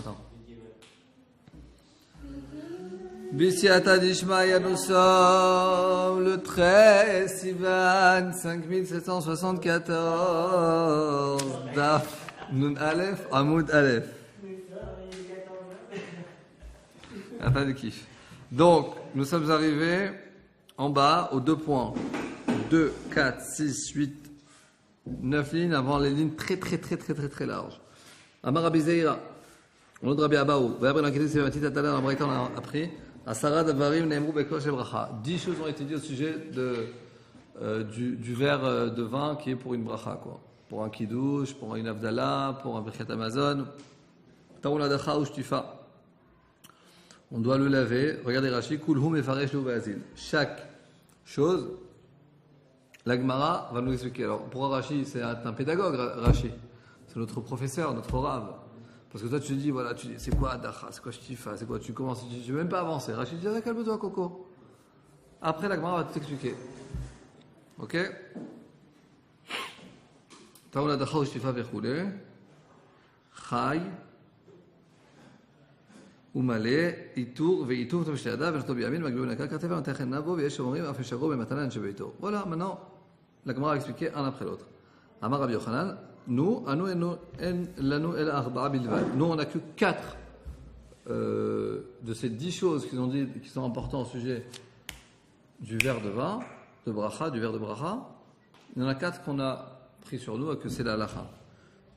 Attends. Bisiata Dishmaya, nous sommes le 13 Sivan 5774 Daf Nun Aleph Amoud Aleph. Attends de kiff. Donc, nous sommes arrivés en bas aux 2 points. 2, 4, 6, 8, 9 lignes avant les lignes très larges. Amar Rabbi Zeira. On a Rabbi Abaou. On a appris. 10 choses ont été dites au sujet du verre de vin qui est pour une bracha, quoi. Pour un kiddush, pour une avdala, pour un birkat Amazon. On doit le laver. Regardez Rashi. Chaque chose, la Gemara va nous expliquer. Alors, pour Rashi, c'est un pédagogue, Rashi. C'est notre professeur, notre rave. Parce que toi, tu te dis, voilà, c'est quoi Adacha, c'est quoi Shtifa, c'est quoi, tu commences, tu ne veux même pas avancer. Rachid dit, calme-toi, Coco. Après, la Gemara va t'expliquer. Ok? Taoul Adacha ou Shtifa vechoule. Chai. Umale. Itur. Veitur. Tomishliada. Vechto biyamin. Magbiou nakar. Katefa. Antechen navo. Viesh omrim. Afesharo. Bematana. Nchebeito. Voilà, maintenant, la Gemara va expliquer un après l'autre. Amar Rabbi Yochanan. Nous, on n'a que 4 de ces 10 choses qu'ils ont dit qui sont importantes au sujet du verre de vin, de bracha, du verre de bracha. Il y en a 4 qu'on a pris sur nous et que c'est la halacha.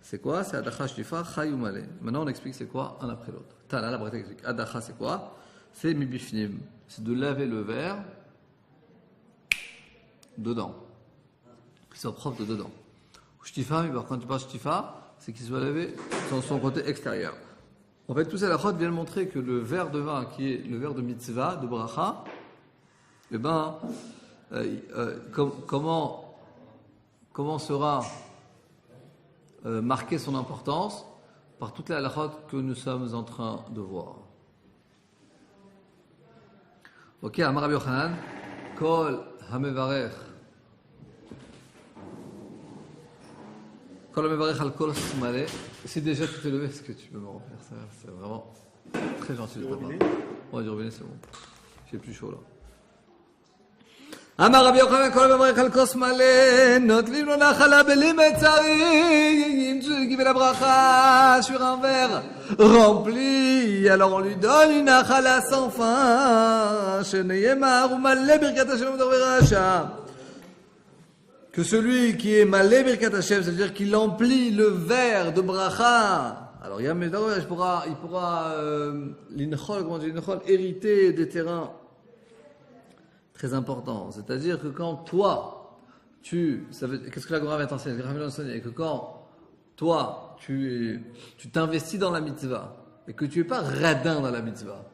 C'est quoi? C'est adacha shtifa, chay umale. Maintenant, on explique c'est quoi un après l'autre. Tana, la Braïta explique. Adacha, c'est quoi? C'est mibifnim. C'est de laver le verre dedans. Qu'il soit propre de dedans. Shtifa, mais quand tu parles shtifa, c'est qu'il soit lavé dans son côté extérieur. En fait, tout ça, la chod vient montrer que le verre de vin, qui est le verre de mitzvah, de bracha, eh ben, comment sera marquée son importance par toute la halachot que nous sommes en train de voir. Ok, Amar Rabbi Yochanan, Kol Hamevarech. Si déjà tu t'es levé, est-ce que tu peux me remplir ça? C'est vraiment très gentil de ta part. Ouais, du robinet, c'est bon. J'ai plus chaud là. Amar Rabbi Yochanan, kol mevarech al kos malé, notlim lo nachala belimetzari, qui fait la bracha sur un verre rempli, alors on lui donne une nachala sans fin, sheneyemar ou malé birkat Hashem d'orverasha. Que celui qui est malé birkat Hashem, c'est-à-dire qu'il emplit le verre de bracha. Alors, il pourra l'inchol, comment dire, l'inchol, hériter des terrains très importants. C'est-à-dire que quand toi, qu'est-ce que la Gemara vient t'enseigner? La Gemara vient t'enseigner que quand toi, tu t'investis dans la mitzvah et que tu es pas radin dans la mitzvah.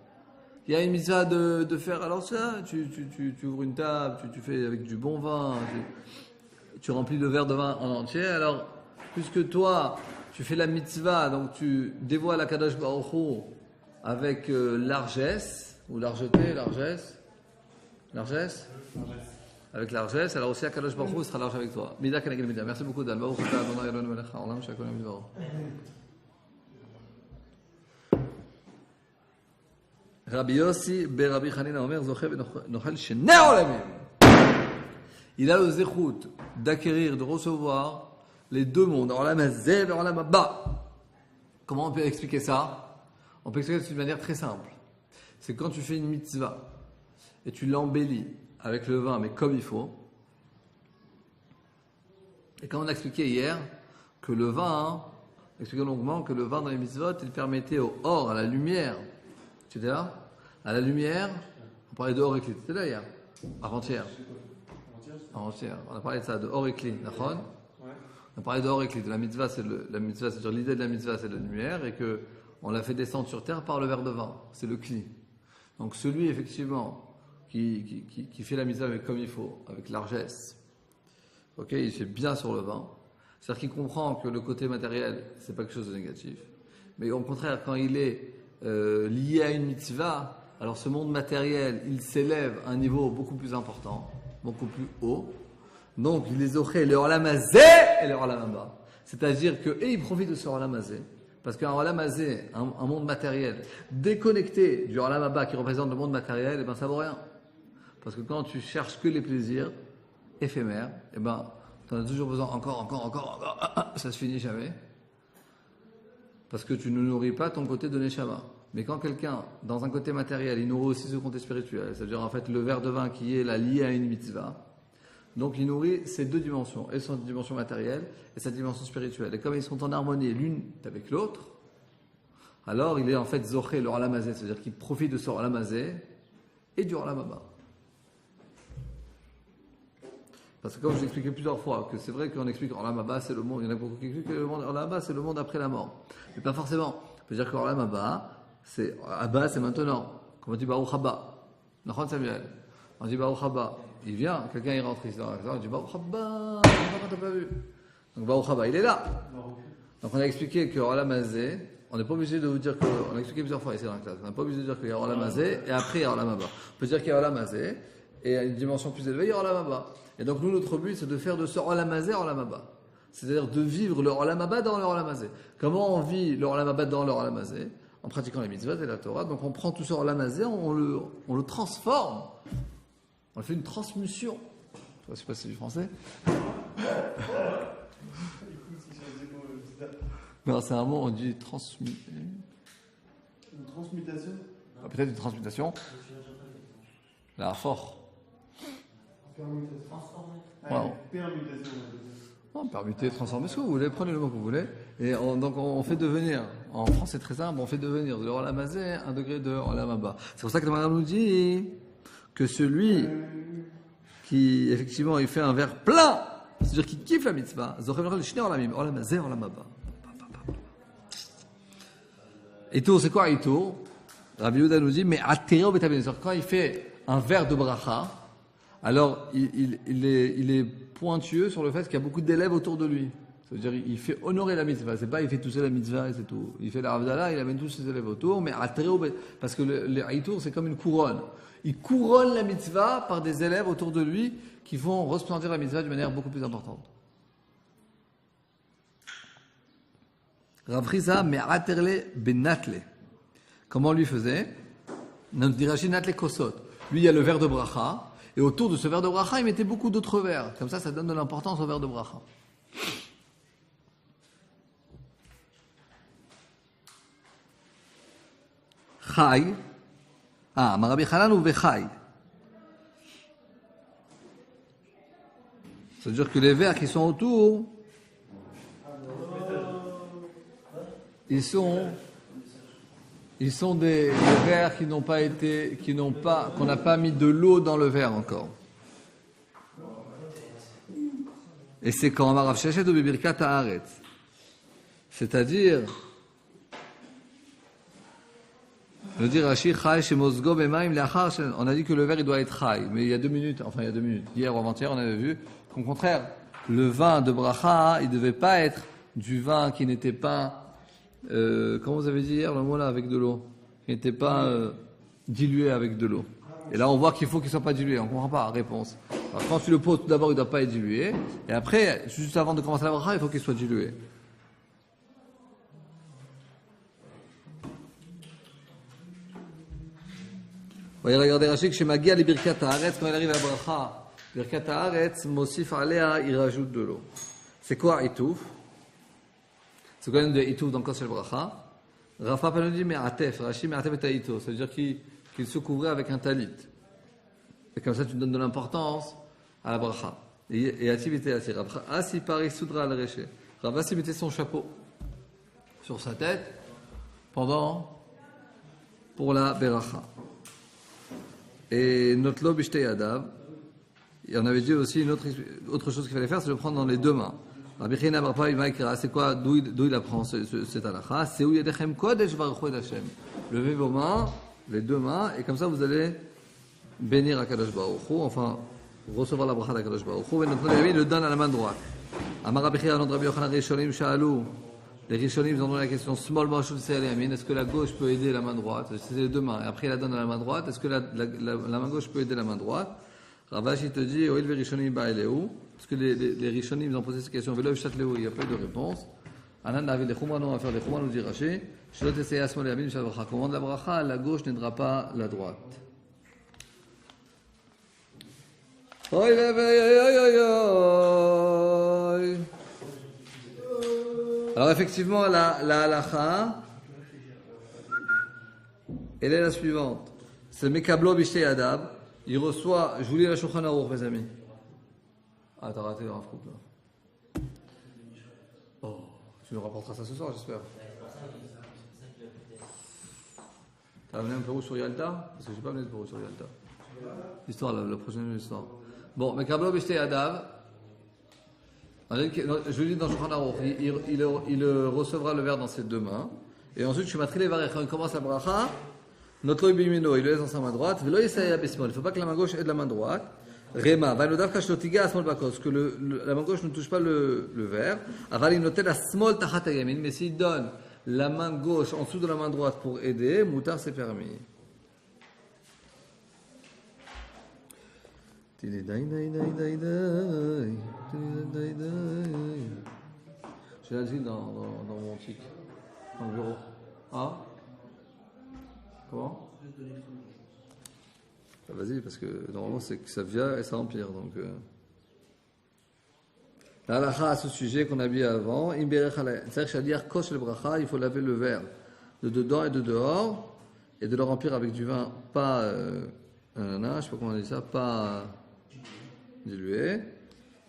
Il y a une mitzvah de faire, alors ça, tu ouvres une table, tu fais avec du bon vin, tu remplis le verre de vin en entier. Alors, puisque toi, tu fais la mitzvah, donc tu dévoiles la Kadosh Baruch Hu avec largesse, ou largeté, largesse, avec largesse, alors aussi la Kadosh Baruch Hu sera large avec toi. Mida keneged mida. Merci beaucoup, Dan. Baruch atah Adonai Eloheinu melech haolam she'akol na'am b'dvaro. Rabbi Yossi Rabbi Chanina Omer zoche v'nochel shnei olamim. Il a le zéchout d'acquérir, de recevoir les 2 mondes, olam hazeh et olam haba. Comment on peut expliquer ça? On peut expliquer ça d'une manière très simple. C'est quand tu fais une mitzvah et tu l'embellis avec le vin, mais comme il faut. Et quand on a expliqué hier que le vin, expliqué longuement que le vin dans les mitzvot, il permettait au or, à la lumière. Tu étais là? À la lumière, on parlait de or et clé. Tu étais là hier? Avant-hier. On a parlé de ça, de or et clé. On a parlé de or et clé. De la mitzvah, c'est-à-dire l'idée de la mitzvah, c'est la lumière, et que on l'a fait descendre sur terre par le verre de vin. C'est le cli. Donc celui, effectivement, qui fait la mitzvah comme il faut, avec largesse, ok, il fait bien sur le vin. C'est-à-dire qu'il comprend que le côté matériel, c'est pas quelque chose de négatif. Mais au contraire, quand il est lié à une mitzvah, alors ce monde matériel, il s'élève à un niveau beaucoup plus important, beaucoup plus haut. Donc, il les offrait le olam hazeh et le olam haba. C'est-à-dire que, et il profite de ce olam hazeh, Parce qu'un Olam Hazé, un monde matériel, déconnecté du Olam Haba qui représente le monde matériel, eh ben ça vaut rien. Parce que quand tu cherches que les plaisirs éphémères, eh ben tu en as toujours besoin encore, ça se finit jamais. Parce que tu ne nourris pas ton côté de Neshama. Mais quand quelqu'un, dans un côté matériel, il nourrit aussi ce côté spirituel, c'est-à-dire en fait le verre de vin qui est là lié à une mitzvah, donc il nourrit ces deux dimensions, et sa dimension matérielle et sa dimension spirituelle. Et comme ils sont en harmonie l'une avec l'autre, alors il est en fait zoché le Olam Hazé, c'est-à-dire qu'il profite de ce Olam Hazé et du Olam Haba. Parce que comme je l'ai expliqué plusieurs fois, que c'est vrai qu'on explique Olam Haba c'est le monde, il y en a beaucoup qui expliquent que le monde Olam Haba c'est le monde après la mort. Mais pas forcément. On peut dire que Olam Haba, c'est maintenant. Comme on dit Baruch Haba. Nachon Samuel. On dit Baruch Haba. Il vient, quelqu'un il rentre ici dans la classe, on dit Baruch Haba, t'as pas vu. Donc Baruch Haba, il est là. Donc on a expliqué que Olam Hazé, on n'est pas obligé de vous dire que, on a expliqué plusieurs fois ici dans la classe, on n'est pas obligé de dire qu'il y a Olam Hazé et après il y a Olam Haba. On peut dire qu'il y a Olam Hazé et à une dimension plus élevée, il y a Olam Haba. Et donc nous, notre but, c'est de faire de ce Olam Hazé Olam Haba. C'est-à-dire de vivre le Olam Haba dans le Olam Hazé. Comment on vit le Olam Haba dans le Olam Hazé? En pratiquant les mitzvot et la Torah. Donc on prend tout ce Olam Hazé, on le transforme. On fait une transmutation. Je ne sais pas si c'est du français. Non, c'est un mot, on dit transmuter. Une transmutation? Peut-être une transmutation. Là, fort. Permutation. Permutation. Non, permuter, transformer ce que vous voulez, prenez le mot que vous voulez. Et donc on fait devenir, en français très simple, on fait devenir de l'Olam Hazé un degré de Olam Haba. C'est pour ça que le Maharal nous dit que celui qui, effectivement, il fait un verre plein, c'est-à-dire qu'il kiffe la mitzvah, Olam Hazé, Olam Haba. Et tout, c'est quoi Ito? Rabbi Yehuda nous dit, mais atterré au Betaben. Quand il fait un verre de bracha, alors il est pointueux sur le fait qu'il y a beaucoup d'élèves autour de lui. C'est-à-dire il fait honorer la mitzvah. C'est pas il fait tout seul la mitzvah et c'est tout. Il fait la Havdalah, il amène tous ses élèves autour, mais parce que le Haïtour c'est comme une couronne. Il couronne la mitzvah par des élèves autour de lui qui vont resplendir la mitzvah d'une manière beaucoup plus importante. Rav Chisa me'aterle benatle. Comment lui faisait? Notre dirachi natle kosot. Lui il y a le verre de bracha. Et autour de ce verre de bracha, il mettait beaucoup d'autres verres. Comme ça donne de l'importance au verre de bracha. Chai. Marabi Hanan ou Vechai. C'est-à-dire que les verres qui sont autour, ils sont des verres qu'on n'a pas mis de l'eau dans le verre encore. Et c'est quand Rav Sheshet ou Birkat Haaretz. C'est-à-dire, je dis Rashi Chai Shemosgo Bemaim Leachar. On a dit que le verre il doit être Chai, mais il y a 2 minutes. Hier ou avant-hier, on avait vu qu'au contraire, le vin de bracha, il ne devait pas être du vin qui n'était pas comment vous avez dit hier le mot là avec de l'eau, qui n'était pas dilué avec de l'eau. Et là on voit qu'il faut qu'il soit pas dilué. On comprend pas la réponse. Alors, quand tu le poses, tout d'abord il doit pas être dilué, et après juste avant de commencer la bracha, il faut qu'il soit dilué. Voyez, regardez Rachid chez Magia les Birkat Haaretz, quand il arrive à la bracha, Birkat Haaretz, Mosif Alea, il rajoute de l'eau. C'est quoi Itouf? C'est quand même de Itouf dans Kos Shel Bracha. Rafa nous dit mais Atef, Rashi mais Atef et Taïto, ça veut dire qu'il se couvrait avec un talit. Et comme ça tu donnes de l'importance à la bracha. Et Ativ était assis. Asi Paris Soudra al Reché. Ravasi mettait son chapeau sur sa tête pour la beracha. Et notre lob ishte yadav. Et on avait dit aussi une autre chose qu'il fallait faire, c'est de le prendre dans les 2 mains. Rabbi China bar Papa Imaikra, c'est quoi, d'où il apprend cette halakha? C'est où yedechem kodesh varuchu et Hashem. Levez vos mains, les 2 mains, et comme ça vous allez bénir Akadosh Baruch Hu, enfin recevoir la bracha d'Akadosh Baruch Hu. Et notre Rabbi le donne à la main droite. Amar Rabbi China, notre Rabbi Yochanan Rishonim Sha'alou. Les Rishonim ont donné la question small mashul se'al yamin. Est-ce que la gauche peut aider la main droite? C'est les 2 mains. Et après il la donne à la main droite. Est-ce que la main gauche peut aider la main droite? Ravash il te dit parce que les Rishonim ont posé cette question, il n'y a pas eu de réponse. Anan David les Khumran, on va faire les Khumran, nous dit Rashi. Shelot essayé à Smol et Yamin, Shalvacha. Commande la bracha, la gauche n'aidera pas la droite. Oi, oi, oi, oi, oi. Alors effectivement, la halakha, elle est la suivante. C'est Mekablo Bishte Adab. Il reçoit, je vous lis la Shulchan Aruch, mes amis. Ah, t'as raté le Rav Kook, là. Oh, tu nous rapporteras ça ce soir, j'espère. T'as amené un peu sur Yalta? Parce que j'ai pas amené de peu sur Yalta. L'histoire, la prochaine histoire. Bon, Mekablo Bishte Adab. Je lis dans Shulchan Aruch. Il recevra le verre dans ses deux mains. Et ensuite, je suis matré les varech. Quand il commence la bracha, notre bimino, il le laisse dans sa main droite. Il ne faut pas que la main gauche aide la main droite. Rema, vanodav kashlotiga asmol bakos, que la main gauche ne touche pas le verre. Avalim notel asmol tachat yamin, mais s'il donne la main gauche en dessous de la main droite pour aider, moutar c'est permis. Je l'ai dit dans mon tic, dans le bureau. Ah? Comment? Ah, vas-y, parce que normalement c'est que ça vient et ça empire. Donc, la halakha à ce sujet qu'on a vu avant, c'est-à-dire dire kosh le bracha, il faut laver le verre de dedans et de dehors et de le remplir avec du vin, pas, je sais pas comment on dit ça, pas dilué.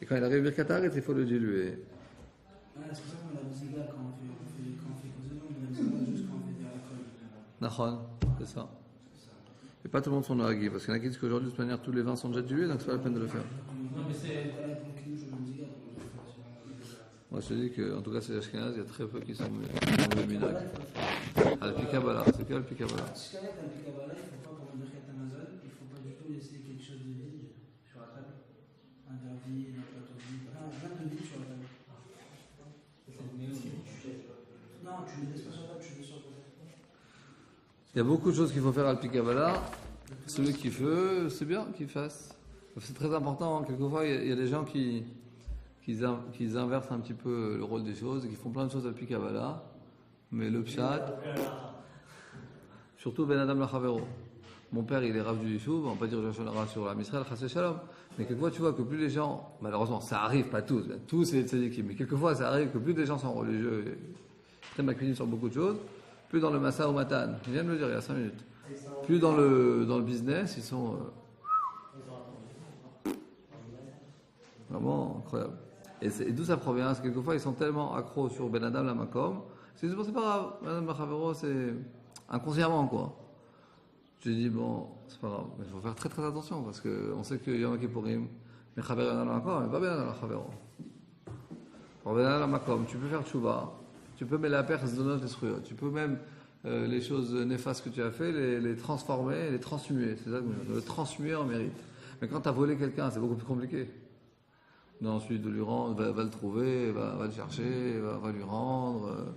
Et quand il arrive Birkat Haaretz, il faut le diluer. C'est pour ça qu'on a la ziga quand on fait causer, on a la ziga juste quand on fait des alcools. Nachon, c'est ça. Et pas tout le monde sont nahagi, parce qu'il y en a qui disent qu'aujourd'hui, de toute manière, tous les vins sont déjà dilués, donc c'est pas la peine de le faire. Non, mais c'est pour le kidouche, on a une ziga. Moi, je te dis que, en tout cas, c'est l'Ashkenaz, il y a très peu qui sont le minag. Al-Pikabala, c'est que Al-Pikabala. Si quelqu'un a un Pikabala, il ne faut pas, pour le Birkat Amazon, il ne faut pas du tout laisser quelque chose de vide sur la table. Un verre vide, un plateau vide, rien de vide sur la table. Non, tu ne le laisses pas sur la table, tu le mets sur le côté. Il y a beaucoup de choses qu'il faut faire Al-Pikabala. Celui qui veut, c'est bien qu'il fasse. C'est très important. Quelquefois, il y a des gens qui inversent un petit peu le rôle des choses et qui font plein de choses Al-Pikabala. Mais le pshat, surtout Ben Adam Lachavero. Mon père, il est Rav du Yishuv, on va pas dire Joshua sur la Misraël, Chassé Shalom. Mais quelquefois, tu vois que plus les gens, malheureusement, ça arrive, pas tous, tous c'est tzadikim, mais quelquefois, ça arrive que plus les gens sont religieux, et très maquinistes sur beaucoup de choses, plus dans le Massa ou Matan, il vient de me le dire il y a 5 minutes, plus dans le business, ils sont vraiment incroyables. Et d'où ça provient? Parce que quelquefois, ils sont tellement accros sur Ben Adam la Makom, c'est pas grave, Ben Adam Lachavero, c'est inconsciemment, quoi. Je dis, bon, c'est pas grave, mais il faut faire très très attention parce qu'on sait qu'il y en a qui pourriment. Mais Chaver Yana Makom, mais pas bien dans la Chavero. Pour Ben Yana Makom, tu peux faire tchouva, tu peux mettre la paire, tu peux même les choses néfastes que tu as fait, les transformer, les transmuer. C'est ça que le transmuer en mérite. Mais quand tu as volé quelqu'un, c'est beaucoup plus compliqué. Non, ensuite, de lui rendre, va le trouver, va le chercher, va lui rendre,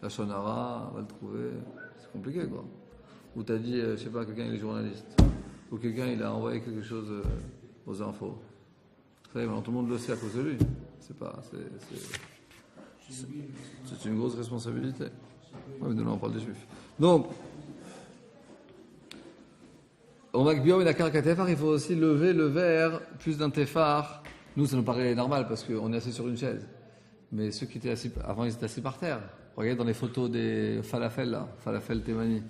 la shonara, va le trouver. C'est compliqué, quoi. Ou t'as dit, je sais pas, quelqu'un il est journaliste, ou quelqu'un il a envoyé quelque chose aux infos. Ça y est, maintenant tout le monde le sait à cause de lui. C'est une grosse responsabilité. Ouais, mais de là on parle des juifs. Donc, au Makbiom et la Karakatefar, il faut aussi lever le verre plus d'un tefar. Nous, ça nous paraît normal parce qu'on est assis sur une chaise. Mais ceux qui étaient assis, avant ils étaient assis par terre. Regardez dans les photos des falafel là, falafel Temani.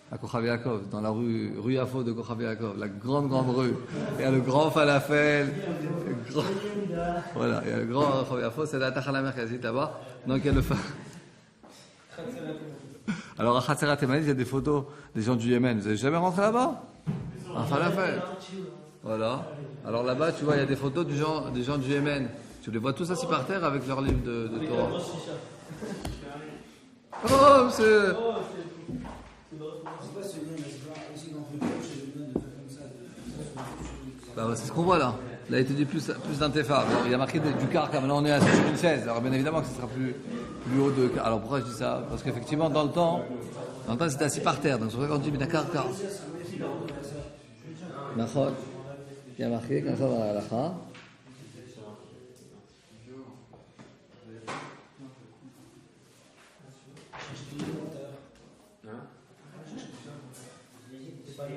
À Kochav Yaakov, dans la rue Yafo de Kochav Yaakov, la grande rue. Il y a le grand falafel. Voilà, il y a le grand Kochav Yafo, c'est la Tachala Merkazit là-bas. Donc il y a le Alors à Khatsera Temani, il y a des photos des gens du Yémen. Vous n'avez jamais rentré là-bas? Un falafel. Voilà. Alors là-bas, tu vois, il y a des photos des gens du Yémen. Tu les vois tous assis par terre avec leur livre de Torah. Oh, c'est... Bah, c'est ce qu'on voit là. Là, il te dit plus d'un tefar. Il y a marqué du karka. Maintenant, on est assis sur une chaise. Alors, bien évidemment que ce sera plus haut de. Alors, pourquoi je dis ça? Parce qu'effectivement, dans le temps, c'était assis par terre. Donc, c'est vrai qu'on dit, mais d'un karka. D'accord. Il y a marqué, comme ça, dans la halakha. c'est pas.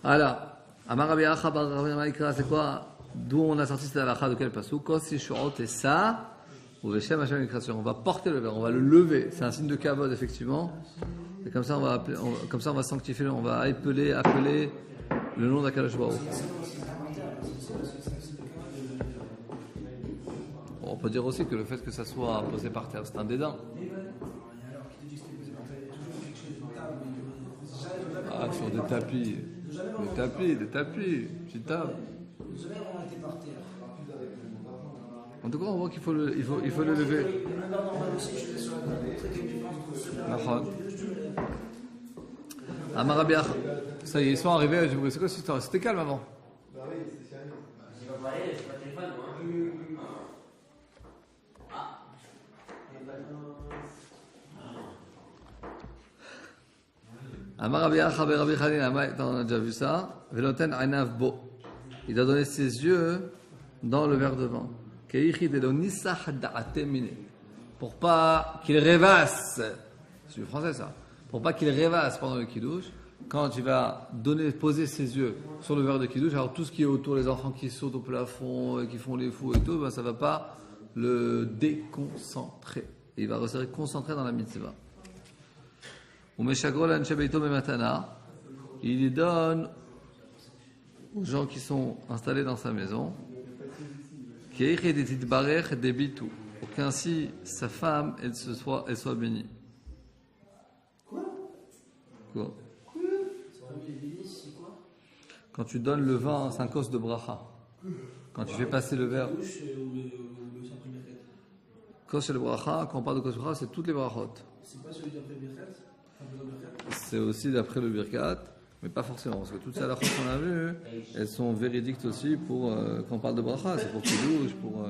Alors, Amar Rabbi Acha bar Rabbi Maïkra, c'est quoi? D'où on a sorti cette halakha, de quel pasuk? Kos Yishuot et ça, ou Veshem Hashem Mikration. On va porter le verre, on va le lever. C'est un signe de kavod, effectivement. Et comme ça, on va appeler, comme ça, on va sanctifier, on va appeler le nom d'Akadosh Baruch. On peut dire aussi que le fait que ça soit posé par terre, c'est un dédain. Ah, sur des tapis. Des tapis, tu tapes. En tout cas, on voit qu'il faut le lever. Amarabiach, ça y est, ils sont arrivés. C'est quoi cette histoire? C'était calme avant. Amarabiach, Rabbi Chanina, on a déjà vu ça. Veloten Ainav Bo. Il a donné ses yeux dans le verre de vin. Pour pas qu'il rêvasse. C'est du français ça. Pour pas qu'il rêvasse pendant le kidouche. Quand tu vas poser ses yeux sur le verre de kidouche, alors tout ce qui est autour, les enfants qui sautent au plafond, qui font les fous et tout, ben ça va pas le déconcentrer. Il va rester concentré dans la mitzvah. Il y donne aux gens qui sont installés dans sa maison pour qu'ainsi sa femme elle soit bénie. Quoi? Quand tu donnes le vin, c'est un cos de bracha. Quand tu fais passer le verre. Kos le bracha, quand on parle de kos bracha, c'est toutes les brachot. C'est pas celui d'après Birkat? C'est aussi d'après le Birkat, mais pas forcément, parce que toutes ces halachot qu'on a vues, elles sont véridiques aussi pour quand on parle de bracha, c'est pour kidouche, pour.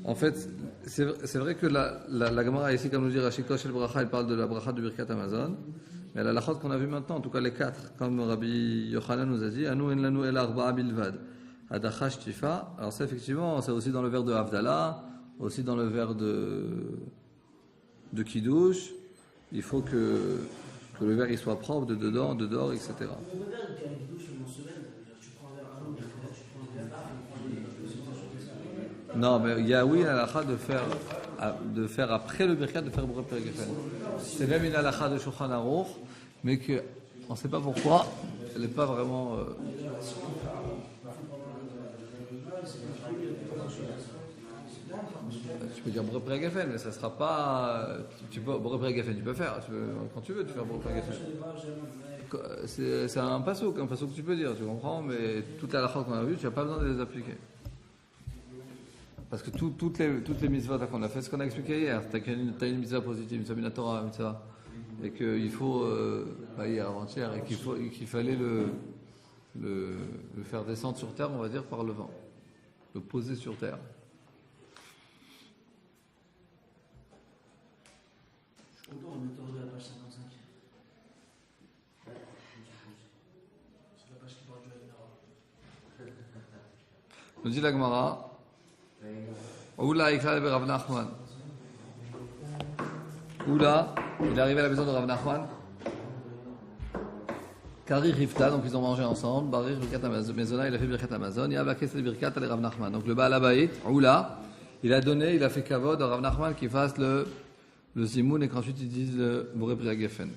En fait, c'est vrai que la Gemara ici, comme nous dit Rashi Kosh el bracha, elle parle de la bracha du Birkat Amazon, mais la halachot qu'on a vu maintenant, en tout cas les 4, comme Rabbi Yochanan nous a dit, Anu en lanu el arba'a bilvad, adachash tifa. Alors ça effectivement, c'est aussi dans le verre de Havdalah. Aussi dans le verre de Kiddush, il faut que le verre il soit propre de dedans, de dehors, etc. Non, mais il y a oui une halakha de faire après le birkat, de faire Borei Peri Geffen. C'est même une halakha de Shulchan Aruch, mais que on ne sait pas pourquoi, elle n'est pas vraiment. Tu peux dire Borei Peri Geffen, mais ça ne sera pas. Borei Peri Geffen, tu peux faire. Quand tu veux, tu fais Borei Peri Geffen. C'est un passouk que tu peux dire, tu comprends, mais toute la halakha qu'on a vue, tu n'as pas besoin de les appliquer. Parce que toutes les mitzvot qu'on a fait, ce qu'on a expliqué hier, tu as une mitzvah positive, une mitzvah minatora, mitzvah, et qu'il faut, hier, avant-hier, et qu'il fallait le faire descendre sur terre, on va dire, par le vent. Le poser sur terre. Je suis content, on est autour de la page 55. C'est la page qui parle de la Gemara. Nous dit la Gemara. Oula, il est arrivé à Rav Nachman. Oula, il est arrivé à la maison de Rav Nachman. Kari Rifta, donc ils ont mangé ensemble. Barir Birkat Amazon, Mezona, il a fait Birkat Amazon. Yaba Kesel Birkat à Rav Nachman. Donc le Baal Habayit, Oula, il a fait kavod à Rav Nachman qui fasse le Zimoun et qu'ensuite ils disent le Borei Peri Geffen.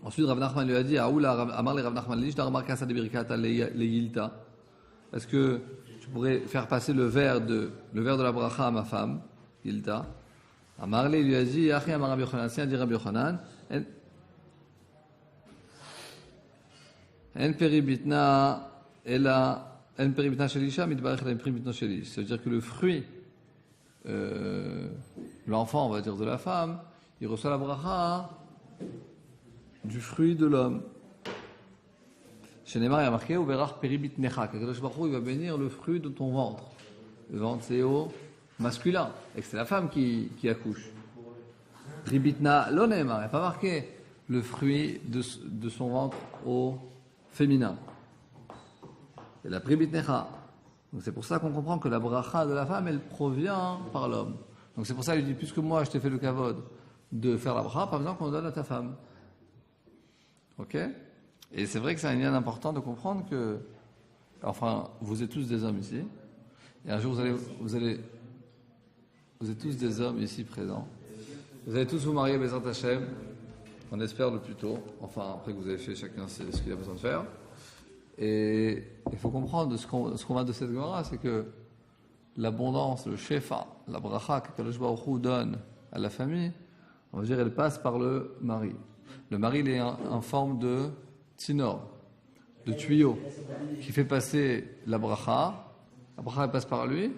Ensuite Rav Nachman lui a dit Oula, Amar le Rav Nachman, Lish Darmar Kasa de Birkat le Yilta. Est-ce que tu pourrais faire passer le verre de la bracha à ma femme, Yilta? Amarle lui a dit, Achi Amar Rabbi Yochanan, si a dit Rabbi Yochanan, En peribitna shelisha mitbarech la peribitna shelish. Ça veut dire que le fruit, l'enfant, on va dire de la femme, il reçoit la bracha du fruit de l'homme. Chez Neymar, il y a marqué Uberach peribitnecha. Qu'Akadosh Baruch Hu, il va bénir le fruit de ton ventre. Le ventre, c'est au masculin, et que c'est la femme qui accouche. Ribitna lo Neymar, il n'y a pas marqué le fruit de son ventre au féminin. Et la pribit necha. Donc c'est pour ça qu'on comprend que la bracha de la femme, elle provient par l'homme. Donc c'est pour ça qu'il dit, puisque moi je t'ai fait le kavod de faire la bracha, pas besoin qu'on donne à ta femme. Ok? Et c'est vrai que c'est un lien important de comprendre que, enfin, vous êtes tous des hommes ici, et un jour vous êtes tous des hommes ici présents. Vous allez tous vous marier, Bezrat Hashem, on espère le plus tôt, enfin après que vous avez fait chacun ce qu'il a besoin de faire. Et il faut comprendre ce qu'on va de cette Gemara, c'est que l'abondance, le shefa, la bracha que Kadosh Baruch Hu donne à la famille, on va dire, elle passe par le mari. Le mari, il est en forme de tsinor, de tuyau, qui fait passer la bracha. La bracha, elle passe par lui,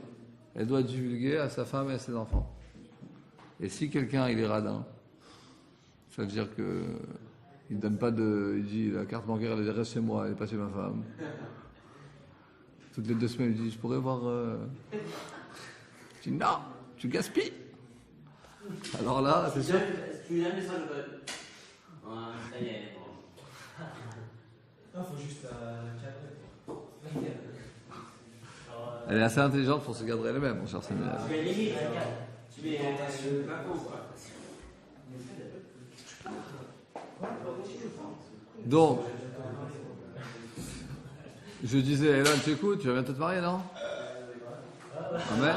elle doit divulguer à sa femme et à ses enfants. Et si quelqu'un, il est radin, ça veut dire que il ne donne pas de... Il dit, la carte bancaire, elle reste chez moi, elle n'est pas chez ma femme. Toutes les 2 semaines, il dit, je pourrais voir... Je dis, non, tu gaspilles. Alors là, c'est sûr... Tu as un message de code. Ça y est, Non, il faut juste cadrer. Elle est assez intelligente pour se garder elle-même, mon cher Samuel. Tu mets limite, tu mets un plafond, quoi. Donc, je disais, Hélène, tu écoutes, tu vas bientôt te marier, non? Amen.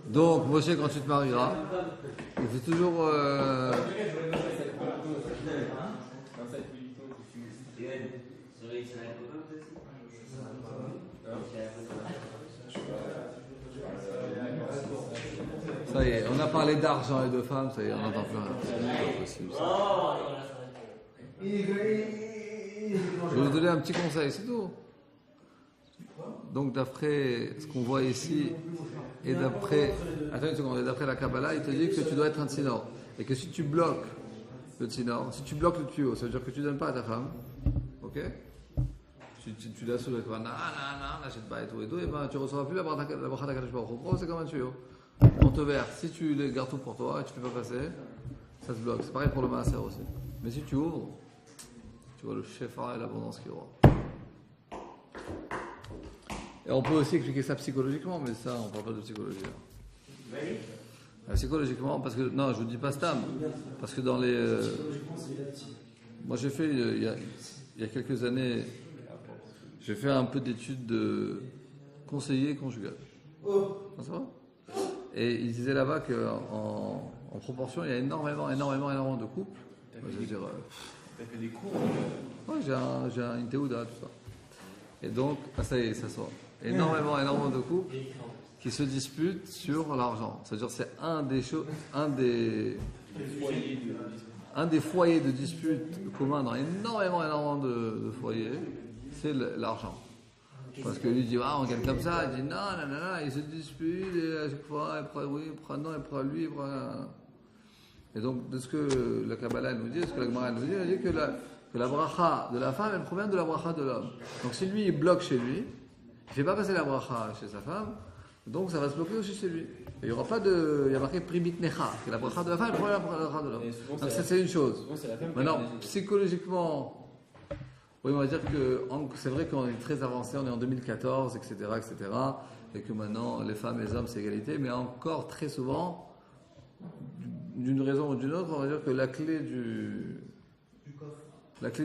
Donc, Moshe, quand tu te marieras, il fait toujours... Ça y est, on a parlé d'argent et de femmes, ça y est, on n'entend plus rien. C'est pas possible, ça. Je vais vous donner un petit conseil, c'est tout. Donc d'après ce qu'on voit ici, et d'après... Attends une seconde, et d'après la Kabbalah, il te dit que tu dois être un tsinor. Et que si tu bloques le tsinor, si tu bloques le tuyau, ça veut dire que tu ne donnes pas à ta femme, ok? Tu la soules avec n'achète pas et tout, et ben tu ne recevras plus la bracha d'Akadosh Baruch Hu. C'est comme un tuyau. On te verse, si tu les gardes tout pour toi et tu ne fais pas passer, ça se bloque. C'est pareil pour le maaser aussi. Mais si tu ouvres, tu vois le shefa et l'abondance qui aura. Et on peut aussi expliquer ça psychologiquement, mais ça, on ne parle pas de psychologie. Psychologiquement, parce que, non, je ne vous dis pas stam, parce que dans les... moi j'ai fait, il y a quelques années, j'ai fait un peu d'études de conseiller conjugal. Ça va ? Et il disait là-bas qu'en proportion, il y a énormément de couples. Je veux dire... T'as fait des cours Ouais, j'ai une théouda, tout ça. Et donc, ça y est, ça sort. Énormément de couples qui se disputent sur l'argent. C'est-à-dire c'est un des foyers de dispute communs dans énormément de foyers, c'est l'argent. Parce que lui dit, on gagne comme ça, il dit non, il se dispute, et à chaque fois, il prend lui, il prend... Et donc, de ce que la Kabbalah nous dit, ce que la Gemara nous dit, elle dit que la bracha de la femme, elle provient de la bracha de l'homme. Donc si lui, il bloque chez lui, il ne fait pas passer la bracha chez sa femme, donc ça va se bloquer aussi chez lui. Et il y aura pas de... Il y a marqué pribit necha, que la bracha de la femme, elle provient de la bracha de l'homme. Donc ça, c'est une chose. Maintenant, psychologiquement... Oui, on va dire que c'est vrai qu'on est très avancé, on est en 2014, etc., et que maintenant, les femmes et les hommes, c'est égalité, mais encore très souvent, d'une raison ou d'une autre, on va dire que la clé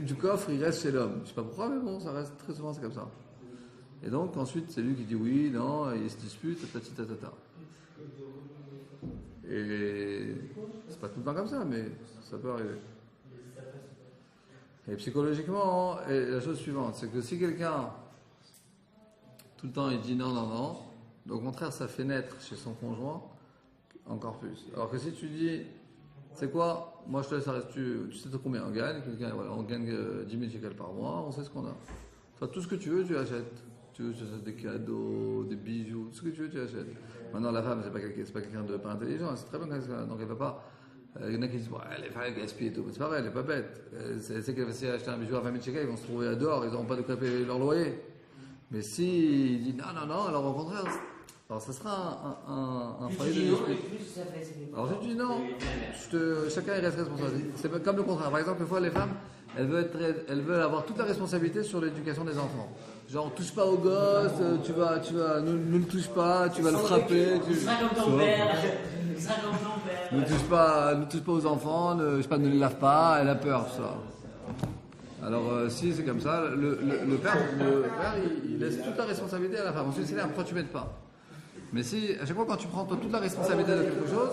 du coffre, il reste chez l'homme. Je ne sais pas pourquoi, mais bon, ça reste très souvent, c'est comme ça. Et donc, ensuite, c'est lui qui dit oui, non, il se dispute, tatata. Et c'est pas tout le temps comme ça, mais ça peut arriver. Et psychologiquement, la chose suivante, c'est que si quelqu'un, tout le temps, il dit non, au contraire, ça fait naître chez son conjoint encore plus. Alors que si tu dis, c'est quoi, moi je te laisse arrêter, tu sais combien on gagne, on gagne 10 000 shekels par mois, on sait ce qu'on a. Enfin, tout ce que tu veux, tu achètes. Tu achètes des cadeaux, des bijoux, tout ce que tu veux, tu achètes. Maintenant, la femme, c'est pas quelqu'un de pas intelligent, c'est très bien, donc elle va pas... Il y en a qui disent, les femmes gaspillent et tout. Mais c'est pareil, elle n'est pas bête. C'est qu'elle va essayer d'acheter un bijou à 20 000 shekels, ils vont se trouver dehors, ils n'auront pas de quoi payer leur loyer. Mais si il dit non, alors au contraire, Alors ça sera un Plus foyer tu de dis non, dispute. plus ça fait c'est Alors je dis non, chacun il reste responsable. C'est comme le contraire. Par exemple, des fois les femmes, elles veulent avoir toute la responsabilité sur l'éducation des enfants. Genre, touche pas au gosse, ne le touche pas, tu vas le frapper. Il sera comme ton père. Il sera comme ton père. Ne touche pas aux enfants, ne les lave pas, elle a peur, ça. Alors, si c'est comme ça, le père, il laisse toute la responsabilité à la femme. Ensuite, c'est là, pourquoi tu m'aides pas? Mais si, à chaque fois, quand tu prends toi, toute la responsabilité de quelque chose,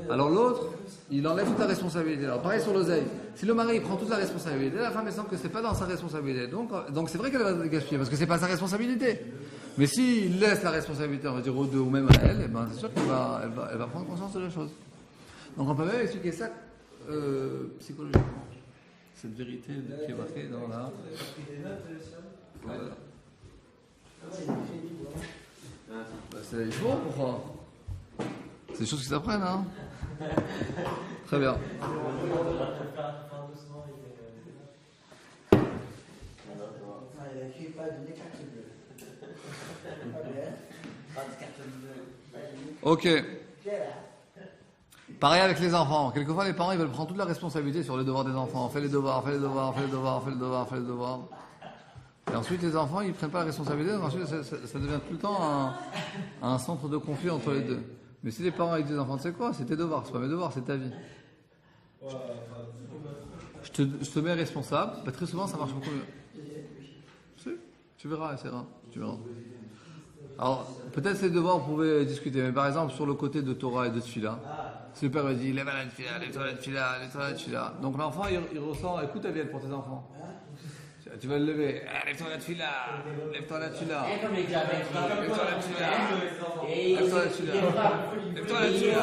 alors l'autre, il enlève toute la responsabilité. Alors, pareil sur l'oseille. Si le mari il prend toute la responsabilité, la femme, elle sent que c'est pas dans sa responsabilité. Donc c'est vrai qu'elle va gaspiller, parce que c'est pas sa responsabilité. Mais s'il laisse la responsabilité, on va dire aux deux, ou même à elle, eh ben, c'est sûr qu'elle va prendre conscience de la chose. Donc, on peut même expliquer ça psychologiquement. Cette vérité qui est marquée dans la... Voilà. Il faut, pourquoi? C'est des choses qui s'apprennent, hein? Très bien. Il a écrit pas de carte bleue. Ok. Pareil avec les enfants. Quelquefois, les parents ils veulent prendre toute la responsabilité sur les devoirs des enfants. Fais les devoirs. Et ensuite, les enfants, ils prennent pas la responsabilité. Ensuite, ça devient tout le temps un centre de conflit entre les deux. Mais si les parents ils disent aux enfants, tu sais quoi, c'est tes devoirs, c'est pas mes devoirs, c'est ta vie. Je te mets responsable. Bah, très souvent, ça marche beaucoup mieux. Si, tu verras, c'est rare. Tu verras. Alors, peut-être ces devoirs, on pouvait discuter. Mais par exemple, sur le côté de Torah et de Tfila, si le père lui dit, lève-toi la Tfila. Donc l'enfant, il ressent, écoute, Aviel, pour tes enfants. Tu vas le lever. Lève-toi la Tfila. Lève-toi la Tfila. Comme les gars, Lève-toi la Tfila. et Lève-toi la Tfila. Lève-toi la Tfila.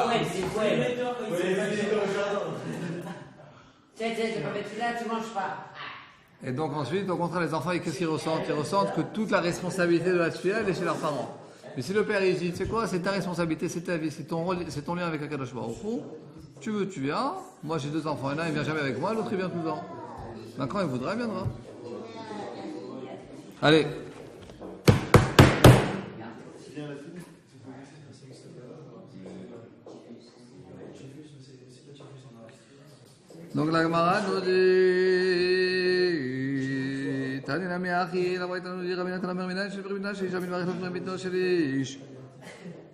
C'est pas mettre là, tu manges pas. Et donc ensuite, au contraire, les enfants, qu'est-ce qu'ils ressentent? Ils ressentent que toute la responsabilité de la Tfila, elle est chez leurs parents. Mais si le père il dit, tu sais quoi, c'est ta responsabilité, c'est ta vie, c'est ton lien avec Akadosh Baruch Hu. Tu veux, tu viens. Moi, j'ai 2 enfants. L'un, il vient jamais avec moi, l'autre, il vient tout le temps. Donc, quand il voudra, il viendra. Allez. Donc, la Gemara nous dit, Tanina Meachi, la Braïta nous dit, Rabbi Natan Amer Minach, Shel Minach, Shel Jamin Varech Lofner Bitno Shel Ish.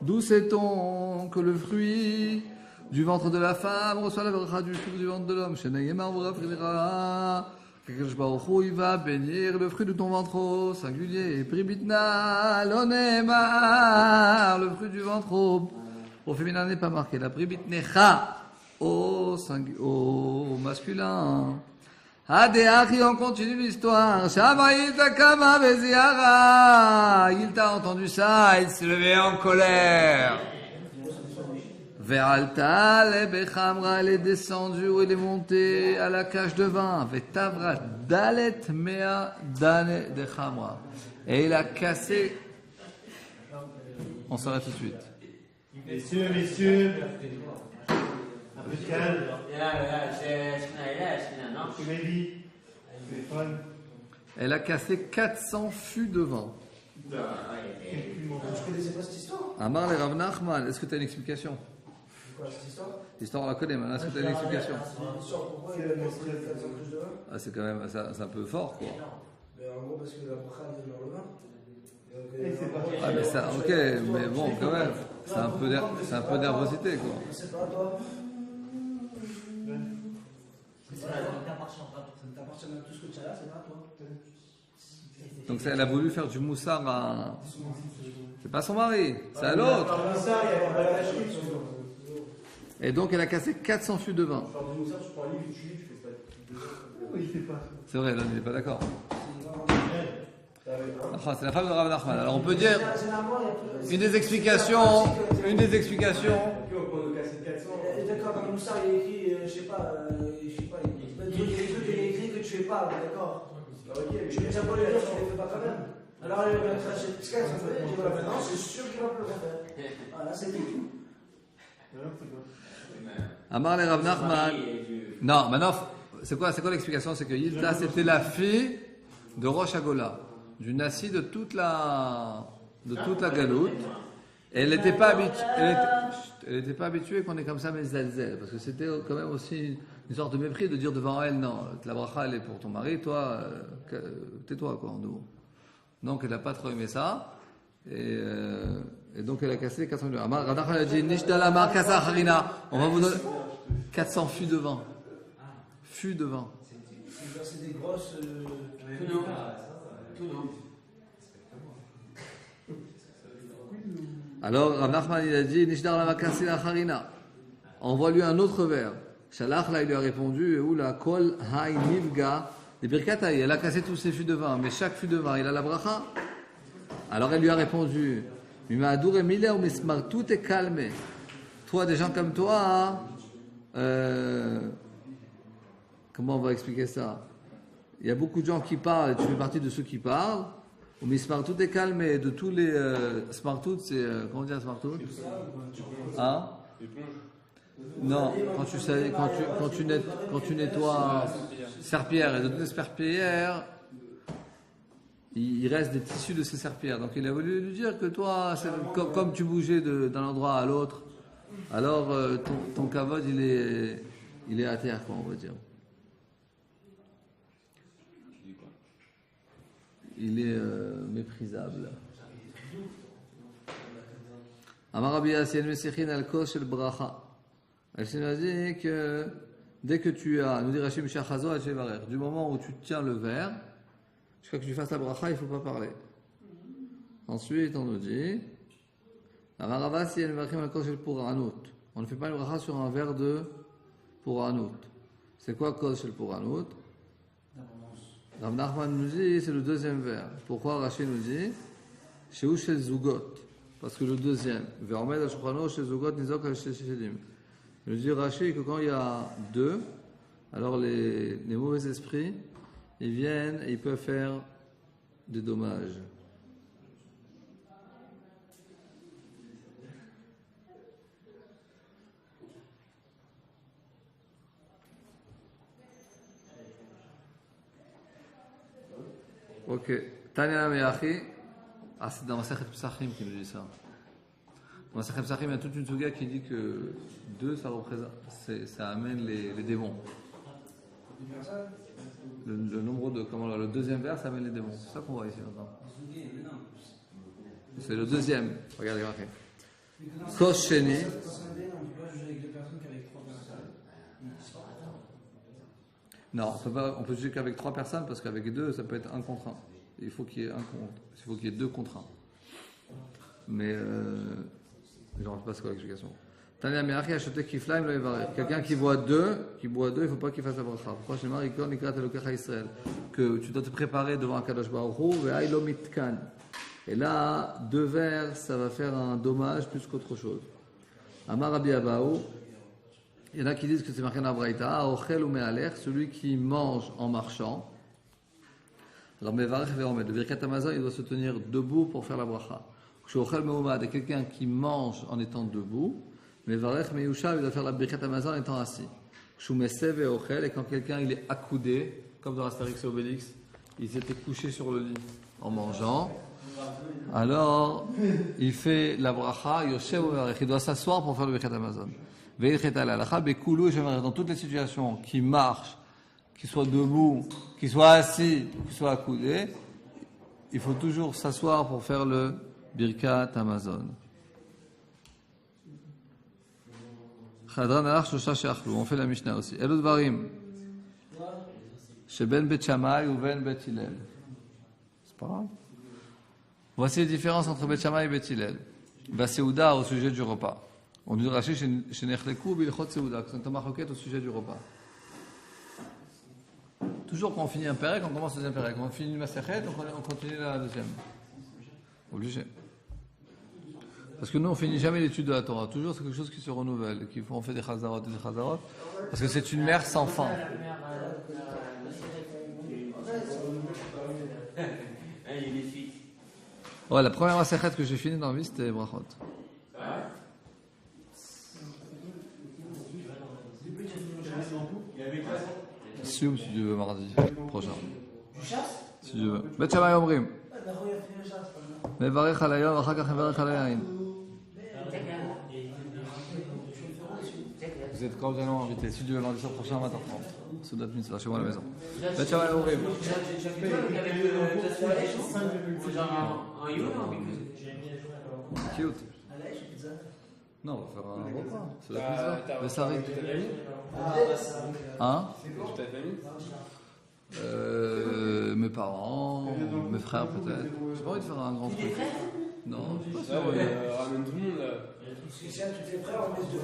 D'où sait-on que le fruit du ventre de la femme reçoit la bracha du fruit du ventre de l'homme? Chez Nayemar, Vrafridera, Kakadosh Baruch Hu, il va bénir le fruit de ton ventre au singulier. Pribitna, l'onemar, le fruit du ventre au féminin n'est pas marqué. La pribitnecha, au masculin. Adéachi, on continue l'histoire. Shamaïta kama beziara. Il t'a entendu ça, il s'est levé en colère. Ve'alta lebechamra, elle est descendue ou elle est montée à la cage de vin. Ve'tavra dalet mea dane de chamra. Et il a cassé. On s'arrête tout de suite. Messieurs, un peu de calme. Lévi, téléphone. Elle a cassé 400 fûts de vin. Je connaissais pas cette histoire. Amar le Rav Nachman, est-ce que tu as une explication? Quoi, cette histoire? L'histoire on la connaît, maintenant est-ce que tu as une explication? L'histoire, pourquoi il a cassé 400 plus de vin? Ah, c'est quand même c'est un peu fort quoi. Mais en gros, parce que la bracha vient dans le vin. Et c'est pas Ah mais ça, ok, mais bon quand même, c'est un peu nervosité quoi. C'est pas à toi. Ça ne t'appartient pas. Ça ne t'appartient pas, tout ce que tu as là, c'est pas à toi. Donc ça, elle a voulu faire du moussard à... C'est pas son mari, c'est à l'autre. ça, il y a pas la chute. Et donc elle a cassé 400 fûts de vin. Oui, il fait pas. C'est vrai, là il n'est pas d'accord. Enfin, c'est la femme de Rav Nachman. Alors on peut dire une des explications. D'accord, dans le Moussard, il est écrit, je sais pas, il y a des trucs, il est écrit que tu fais pas, d'accord. Tu ne tiens pas les autres, tu les fais pas quand même. Alors, il va cracher le scan, ça fait, je dis, voilà, non, c'est sûr qu'il va plus le refaire. Voilà, c'est tout. Amar le Rav Nachman. Non, maintenant, c'est quoi l'explication? C'est que Yilta, c'était la fille de Rosh Hagola, du Nassi de toute la galoute. Elle n'était pas habituée. Elle était pas habituée qu'on est comme ça, mais zalzel, parce que c'était quand même aussi une sorte de mépris de dire devant elle, non, la bracha elle est pour ton mari, toi, tais-toi quoi, en gros. Donc elle n'a pas trop aimé ça, et donc elle a cassé les 400 dollars. Radach a dit Nishdala Markasa Harina, on va vous donner 400 fûts de vin. Fûts de vin. C'est des grosses. Tout non. Alors Rav Nachman il a dit Nishdala Markasa Harina. Envoie-lui un autre verre. Shalach là il lui a répondu Oula Kol Hay Nivga. Les Birkataï, elle a cassé tous ses fûts de vin, mais chaque fût de vin il a la bracha. Alors elle lui a répondu Mimadour Emilia ou Mismar, tout est calmé. Toi, des gens comme toi, comment on va expliquer ça? Il y a beaucoup de gens qui parlent, et tu fais partie de ceux qui parlent. Ou Mismar, tout est calmé. De tous les Smartout, c'est. Comment dire Smartout? Hein? Non, quand tu nettoies serpillère, et de toutes les serpillères, il reste des tissus de ces serpillères. Donc il a voulu lui dire que toi, comme tu bougeais d'un endroit à l'autre, alors ton kavod il est à terre, quoi, on va dire. Il est méprisable. Amar Rabbi Yassi el-Mesichin al-Kos shel bracha. Elle a dit que dès que tu as, nous dit Rashi Mishachazo al-Shevarer, du moment où tu tiens le verre, jusqu'à que tu fasses la bracha, il ne faut pas parler. Ensuite, on nous dit Amar Ravasi el-Mechim al-Kos shel Puranut. On ne fait pas une bracha sur un verre de Puranut. C'est quoi Kos shel Puranut? Rav Nachman nous dit c'est le deuxième verre. Pourquoi Rashi nous dit Sheu shel Zugot? Parce que le deuxième, Ve'omed al-Shulchano shel Zugot nizok al-Shel Shedim. Il nous dit Rashi que quand il y a deux, alors les mauvais esprits, ils viennent et ils peuvent faire des dommages. Ok. Tanya Meachi. Ah, c'est dans Masechet Pesachim qui nous dit ça. Dans Masechet Pesachim, il y a toute une souga qui dit que deux, ça représente, ça amène les démons. Le nombre de, le deuxième vers, ça amène les démons. C'est ça qu'on voit ici maintenant. C'est le deuxième. Regardez, regardez. Kos Sheni. Non, on peut juger qu'avec 3 personnes parce qu'avec 2, ça peut être 1 contre 1. Il faut qu'il y ait 2 contre 1. Mais je ne rentre pas sur l'explication. Tania Meachi acheté kiflaim lo yevarech. Quelqu'un qui boit 2, il ne faut pas qu'il fasse la bracha. Pourquoi chez Marikon nikrat Elokecha Israël? Que tu dois te préparer devant un Kadosh Baruch Hu ve'ay lo mitkan. Et là, 2 verres, ça va faire un dommage plus qu'autre chose. Amar Rabbi Abahu. Il y en a qui disent que c'est marqué dans la Braïta, Ochel ou Me'alech, celui qui mange en marchant. Alors, Mevarech ve'omed, le Birkat Hamazon, il doit se tenir debout pour faire la bracha. Ochel me'omad, et quelqu'un qui mange en étant debout. Mevarech me'yushav, il doit faire la Birkat Hamazon en étant assis. Shumesev ve'ochel, et quand quelqu'un il est accoudé, comme dans Astérix et Obélix, il s'était couché sur le lit en mangeant. Alors, il fait la bracha, Yoshev ou Mevarech, il doit s'asseoir pour faire le Birkat Hamazon. Dans toutes les situations qui marchent, qui soient debout, qui soient assis, qui soient accoudés, il faut toujours s'asseoir pour faire le Birkat Hamazon. On fait la Mishnah aussi. Elot Varim. Chez Ben Bet Shammai ou Ben Bet Hillel. C'est pas grave. Voici les différences entre Bet Shammai et Bet Hillel. Baseuda au sujet du repas. On dit Rashi chez Nechlekou Bilchot Seuda, que c'est un marroquette au sujet du repas. Toujours quand on finit un pérec, on commence le deuxième pérec. Quand on finit une masechet, on continue la deuxième. Obligé. Parce que nous, on finit jamais l'étude de la Torah. Toujours, c'est quelque chose qui se renouvelle. On fait des chazarot et des chazarot. Parce que c'est une mer sans fin. Ouais, la première masechet que j'ai finie dans la vie, c'était Brachot. Si tu veux, mardi prochain. Si tu veux. Bet Shammai Omrim. Mevarech al hayom, achar kach mevarech al hayayin. Vous êtes cordialement invités. Si Dieu veut lundi prochain à 20h30. Soudat Mitzvah, chez moi à la maison. Bet Shammai Omrim. En euro ou en bicuse? Cute. Non, on va faire un repas. Soudat Mitzvah. Le Sari. Hein? Mes parents, mes frères peut-être. J'ai pas envie de faire un grand truc. Non, je sais pas si ramène tout le monde là. Si c'est un de tes frères, on laisse de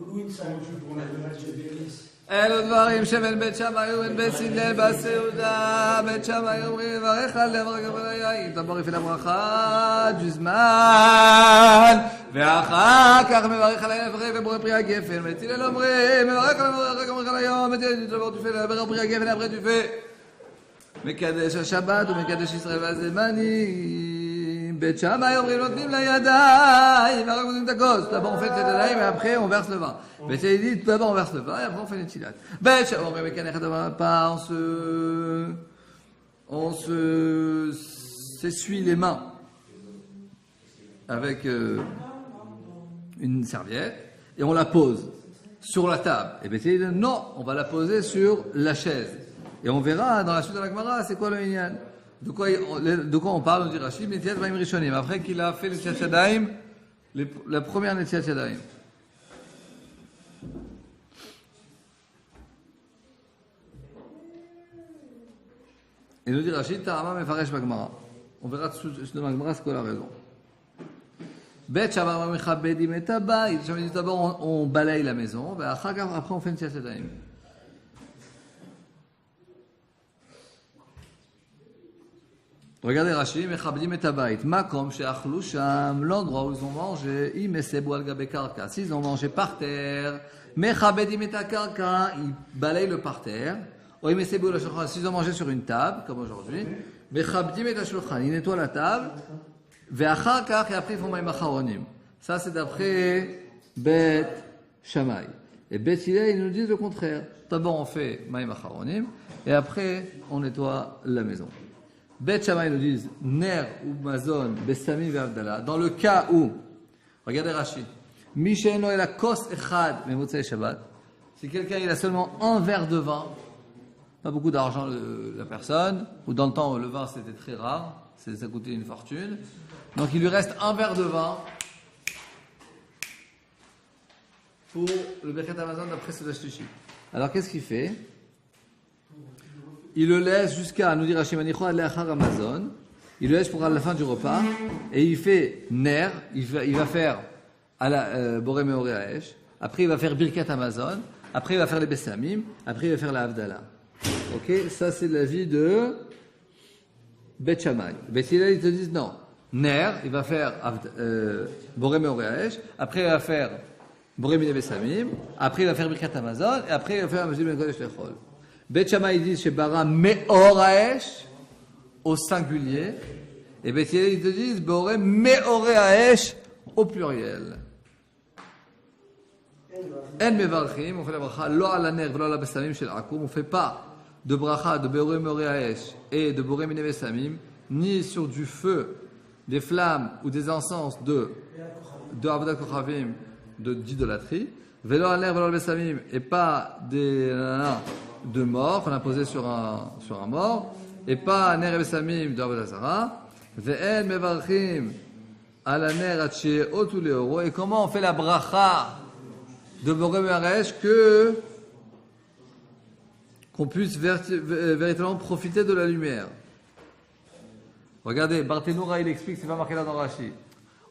ou Louis de Saint-Jules pour la match de Bélis. אלו דברים שבין בית שמאי ובין בית הלל בסעודה. בית שמאי אומרים לברך על דבר גבר היין תבוא יפה לברכה ג'זמן ואחר כך מברך על העין הפרי ובורא פרי הגפן. בית הלל אומרים מברך על המברך גמר על היום בית הלל תבוא תופה לברך פרי הגפן הפרי תופה מקדש השבת ומקדש ישראל והזמנים. בית שמאי אומרים נותנים לידיים ורק נותנים את הכוס. d'abord on fait les yadayim et après on verse le vin. בית הלל dit d'abord on verse le vin et après on fait les tfilat. בית שמאי אומרים מקנח את הפעם on s'essuie les mains avec une serviette et on la pose sur la table. Et Beth Hillel dit non, on va la poser sur la chaise. Et on verra dans la suite de la Gemara c'est quoi le Inyan. De quoi on parle, on dit Rashi, Netiat Yadayim Rishonim. Après qu'il a fait les Netiat Yadayim, la première Netiat Yadayim. Et nous dit Rashi, Ta'ama Mefaresh Bagmara. On verra dans la Gemara c'est quoi la raison. Bet Shabbat Mechabedim et Tabayit. J'avais dit d'abord on balaye la maison, après on fait Netiat Yadayim. Regardez Rashi, Mechabdim et Tabayit. Makom she'achlu sham, l'endroit où ils ont mangé, im esebu al gabe karka. S'ils ont mangé par terre, Mechabedim et karka, ils balayent le parterre. Ou im esebu al shulchan, s'ils ont mangé sur une table, comme aujourd'hui, Mechabdim et shulchan, ils nettoient la table. Ve'achar kach, et après ils font ma'im acharonim. Ça c'est d'après Bet Shammai. Et Bet Hillel, ils nous disent le contraire. D'abord on fait ma'im acharonim, et après on nettoie la maison. Bet Shammai nous disent ner ou mazon besami ve'avdala. Dans le cas où, regardez Rashi, Misheno et la kos echad memotzei Shabbat. Si quelqu'un il a seulement un verre de vin, pas beaucoup d'argent la personne, ou dans le temps le vin c'était très rare, ça coûtait une fortune, donc il lui reste un verre de vin pour le Birkat Hamazon d'après Seudah Shlishi. Alors qu'est-ce qu'il fait? Il le laisse jusqu'à nous dire Hashem Anicho Aleachar Amazon. Il le laisse pour à la fin du repas et il fait ner. Il va faire à la Boré Meoré Haesh. Après il va faire Birkat Amazon. Après il va faire les Bessamim. Après il va faire la Havdalah. Ok, ça c'est l'avis de Bet Shammai. Bet Hillel ils te disent non. Ner, il va faire Boré Meoré Haesh. Après il va faire Boré Mine Bessamim. Après il va faire Birkat Amazon et après il va faire Amazon Ben Kodesh Lechol. Bet Shammai ils disent chez Bara Meor Haesh au singulier et Bet Hillel ils te disent Boré Meoré Haesh au pluriel. En mevarchim, on fait la bracha lo ala ner velo ala besamim shel akum, on fait pas de bracha de Boré Meoré Haesh et de Boré Mine Besamim ni sur du feu, des flammes ou des encens de Avodat Kochavim d'idolâtrie. Velo ala ner velo ala besamim et pas de mort qu'on a posé sur un mort et pas ner et besamim de Avodah Zara. Ve'en mevarchim ala ner ad she'ot uleoro. Et comment on fait la bracha de Boré Meoré Haesh qu'on puisse véritablement profiter de la lumière. Regardez, Barthénoura il explique, c'est pas marqué là dans Rashi.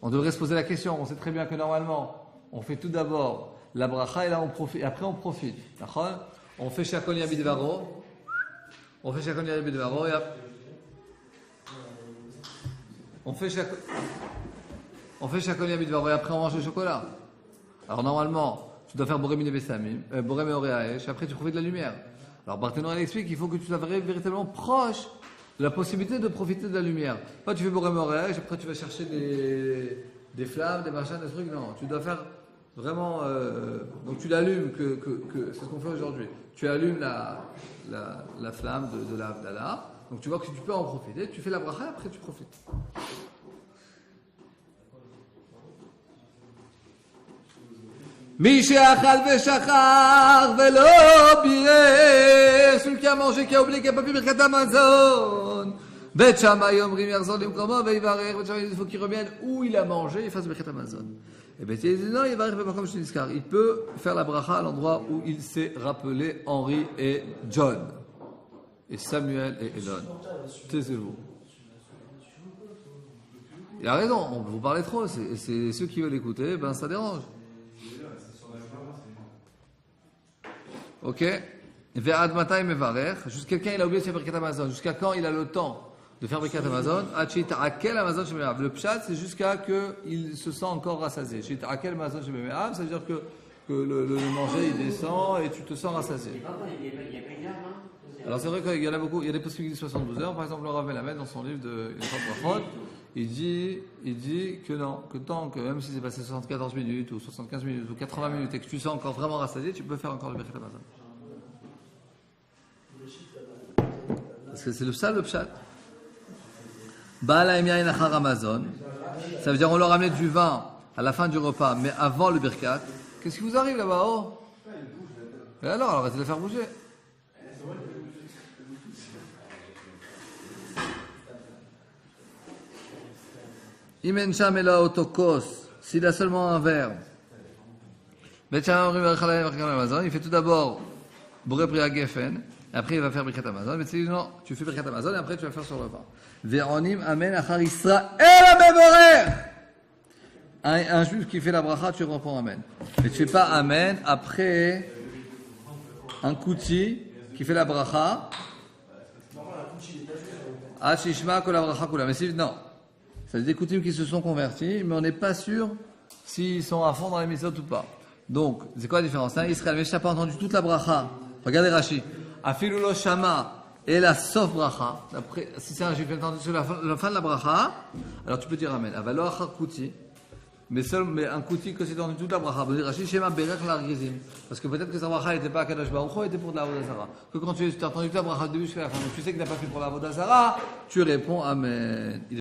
On devrait se poser la question, on sait très bien que normalement on fait tout d'abord la bracha et là on profite, et après on profite. D'accord? On fait Shakol Yamid Varo. On fait Shakol Yamid Varo et on fait Shakol Yamid Varo et après on mange le chocolat. Alors normalement, tu dois faire Boré Mine Besamim, Boré Meoré Haesh, après tu profites de la lumière. Alors Barthénoura il explique qu'il faut que tu sois véritablement proche de la possibilité de profiter de la lumière. Pas tu fais Boré Meoré Haesh, après tu vas chercher des flammes, des machins, des trucs. Non, tu dois faire vraiment. Donc tu l'allumes, c'est ce qu'on fait aujourd'hui. Tu allumes la flamme de la Havdalah. Donc tu vois que tu peux en profiter. Tu fais la bracha, après tu profites. מי שאכל ושכח ולא בירך, celui qui a mangé, qui a oublié, qui a pas pu ברכת המזון. בית שמאי אומרים יחזור למקומו ויברך, בית שמאי il faut qu'il revienne où il a mangé, il fasse ברכת המזון. Et בית שמאי dit non, יברך במקום שנזכר. Il peut faire la bracha à l'endroit où il s'est rappelé Henri et John. Et Samuel et Elon. Taisez-vous. Il a raison, vous parlez trop, c'est ceux qui veulent écouter, ben ça dérange. Ok. Ve'ad matay mevarech. Quelqu'un il a oublié de faire Birkat Hamazon. Jusqu'à quand il a le temps de faire Birkat Hamazon? Achita'akel Hamazon shebeme'av. Le pshat c'est jusqu'à que il se sent encore rassasié. Achita'akel Hamazon shebeme'av, ça veut dire que le manger il descend et tu te sens rassasié. Il y a pas une heure, hein? Alors c'est vrai qu'il y en a beaucoup, il y a des possibilités de 72 heures. Par exemple, le Rav Melamed dans son livre de Ilchot, il dit que non, que tant que même si c'est passé 74 minutes ou 75 minutes ou 80 minutes et que tu sens encore vraiment rassasié, tu peux faire encore le Birkat Hamazon. Parce que c'est le pshat. Ba'ala emyayin achar Hamazon. Ça veut dire on leur amenait du vin à la fin du repas, mais avant le Birkat. Qu'est-ce qui vous arrive là-bas, oh? Et alors arrêtez de les faire bouger. Imen sham ela otokos, s'il a seulement un verre. Il fait tout d'abord Boré Priya Geffen, après il va faire Birkat Hamazon. Mais tu dis non, tu fais Birkat Hamazon et après tu vas faire sur le repas. Ve'onim amen achar Israël mevorech. Un juif qui fait la bracha, tu reprends amen. Mais tu fais pas amen après un kouti qui fait la bracha. Ashishma kol bracha kula. Mais si non. C'est des coutumes qui se sont convertis, mais on n'est pas sûr s'ils sont à fond dans les mitzvot ou pas. Donc, c'est quoi la différence? Israël, mais je n'ai pas entendu toute la bracha. Regardez Rashi. Afilu lo shama et la sauf bracha. Après, si c'est un juif qui a entendu sur la fin de la bracha, alors tu peux dire amen. Avalo achar kouti. Mais un kouti que c'est entendu toute la bracha. Vous dire Rashi, shema berech la rizim. Parce que peut-être que sa bracha n'était pas à Kadosh Baruch Hu, elle était pour de la Avodah Zarah. Que quand tu as entendu toute la bracha du début jusqu'à la fin, donc tu sais qu'il n'a pas fait pour la Avodah Zarah, tu réponds amen.